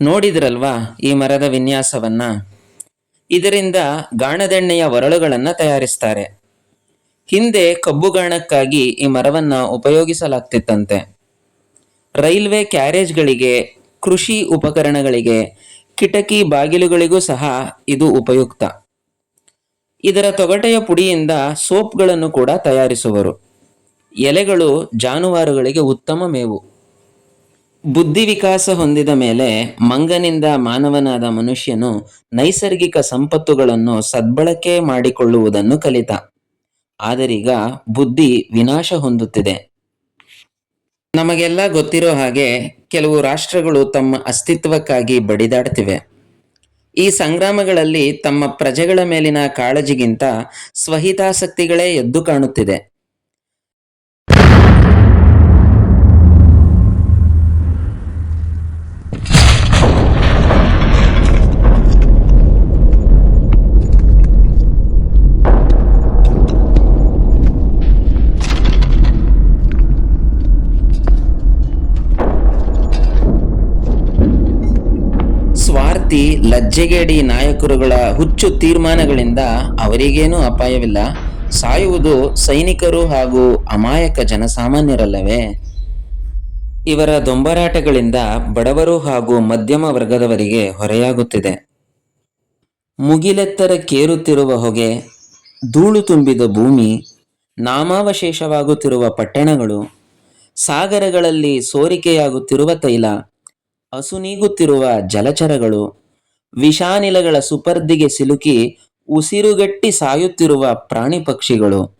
ನೋಡಿದ್ರಲ್ವಾ ಈ ಮರದ ವಿನ್ಯಾಸವನ್ನ? ಇದರಿಂದ ಗಾಣದೆಣ್ಣೆಯ ಒರಳುಗಳನ್ನು ತಯಾರಿಸ್ತಾರೆ. ಹಿಂದೆ ಕಬ್ಬುಗಾಣಕ್ಕಾಗಿ ಈ ಮರವನ್ನ ಉಪಯೋಗಿಸಲಾಗ್ತಿತ್ತಂತೆ. ರೈಲ್ವೆ ಕ್ಯಾರೇಜ್ಗಳಿಗೆ, ಕೃಷಿ ಉಪಕರಣಗಳಿಗೆ, ಕಿಟಕಿ ಬಾಗಿಲುಗಳಿಗೂ ಸಹ ಇದು ಉಪಯುಕ್ತ. ಇದರ ತೊಗಟೆಯ ಪುಡಿಯಿಂದ ಸೋಪ್ಗಳನ್ನು ಕೂಡ ತಯಾರಿಸುವರು. ಎಲೆಗಳು ಜಾನುವಾರುಗಳಿಗೆ ಉತ್ತಮ ಮೇವು. ಬುದ್ಧಿ ವಿಕಾಸ ಹೊಂದಿದ ಮೇಲೆ ಮಂಗನಿಂದ ಮಾನವನಾದ ಮನುಷ್ಯನು ನೈಸರ್ಗಿಕ ಸಂಪತ್ತುಗಳನ್ನು ಸದ್ಬಳಕೆ ಮಾಡಿಕೊಳ್ಳುವುದನ್ನು ಕಲಿತ. ಆದರೀಗ ಬುದ್ಧಿ ವಿನಾಶ ಹೊಂದುತ್ತಿದೆ. ನಮಗೆಲ್ಲ ಗೊತ್ತಿರೋ ಹಾಗೆ ಕೆಲವು ರಾಷ್ಟ್ರಗಳು ತಮ್ಮ ಅಸ್ತಿತ್ವಕ್ಕಾಗಿ ಬಡಿದಾಡ್ತಿವೆ. ಈ ಸಂಗ್ರಾಮಗಳಲ್ಲಿ ತಮ್ಮ ಪ್ರಜೆಗಳ ಮೇಲಿನ ಕಾಳಜಿಗಿಂತ ಸ್ವಹಿತಾಸಕ್ತಿಗಳೇ ಎದ್ದು ಕಾಣುತ್ತಿದೆ. ಸ್ವಾರ್ಥಿ, ಲಜ್ಜೆಗೇಡಿ ನಾಯಕರುಗಳ ಹುಚ್ಚು ತೀರ್ಮಾನಗಳಿಂದ ಅವರಿಗೇನೂ ಅಪಾಯವಿಲ್ಲ. ಸಾಯುವುದು ಸೈನಿಕರು ಹಾಗೂ ಅಮಾಯಕ ಜನಸಾಮಾನ್ಯರಲ್ಲವೇ? ಇವರ ದೊಂಬರಾಟಗಳಿಂದ ಬಡವರು ಹಾಗೂ ಮಧ್ಯಮ ವರ್ಗದವರಿಗೆ ಹೊರೆಯಾಗುತ್ತಿದೆ. ಮುಗಿಲೆತ್ತರಕ್ಕೇರುತ್ತಿರುವ ಹೊಗೆ, ಧೂಳು ತುಂಬಿದ ಭೂಮಿ, ನಾಮಾವಶೇಷವಾಗುತ್ತಿರುವ ಪಟ್ಟಣಗಳು, ಸಾಗರಗಳಲ್ಲಿ ಸೋರಿಕೆಯಾಗುತ್ತಿರುವ ತೈಲ, ಅಸುನೀಗುತ್ತಿರುವ ಜಲಚರಗಳು, ವಿಷಾನಿಲಗಳ ಸುಪರ್ದಿಗೆ ಸಿಲುಕಿ ಉಸಿರುಗಟ್ಟಿ ಸಾಯುತ್ತಿರುವ ಪ್ರಾಣಿ ಪಕ್ಷಿಗಳು,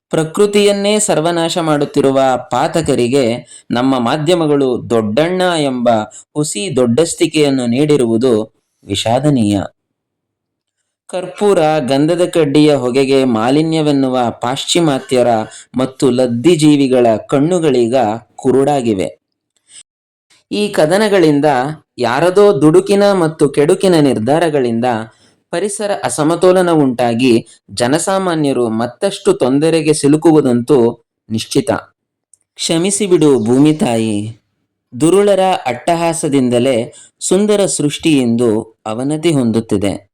ಪ್ರಕೃತಿಯನ್ನೇ ಸರ್ವನಾಶ ಮಾಡುತ್ತಿರುವ ಪಾತಕರಿಗೆ ನಮ್ಮ ಮಾಧ್ಯಮಗಳು ದೊಡ್ಡಣ್ಣ ಎಂಬ ಹುಸಿ ದೊಡ್ಡಸ್ತಿಕೆಯನ್ನು ನೀಡಿರುವುದು ವಿಷಾದನೀಯ. ಕರ್ಪೂರ, ಗಂಧದ ಕಡ್ಡಿಯ ಹೊಗೆಗೆ ಮಾಲಿನ್ಯವೆನ್ನುವ ಪಾಶ್ಚಿಮಾತ್ಯರ ಮತ್ತು ಲದ್ದಿ ಜೀವಿಗಳ ಕಣ್ಣುಗಳೀಗ ಕುರುಡಾಗಿವೆ. ಈ ಕದನಗಳಿಂದ, ಯಾರದೋ ದುಡುಕಿನ ಮತ್ತು ಕೆಡುಕಿನ ನಿರ್ಧಾರಗಳಿಂದ ಪರಿಸರ ಅಸಮತೋಲನ ಉಂಟಾಗಿ ಜನಸಾಮಾನ್ಯರು ಮತ್ತಷ್ಟು ತೊಂದರೆಗೆ ಸಿಲುಕುವುದಂತೂ ನಿಶ್ಚಿತ. ಕ್ಷಮಿಸಿಬಿಡು ಭೂಮಿ ತಾಯಿ. ದುರುಳರ ಅಟ್ಟಹಾಸದಿಂದಲೇ ಸುಂದರ ಸೃಷ್ಟಿ ಇಂದು ಅವನತಿ ಹೊಂದುತ್ತಿದೆ.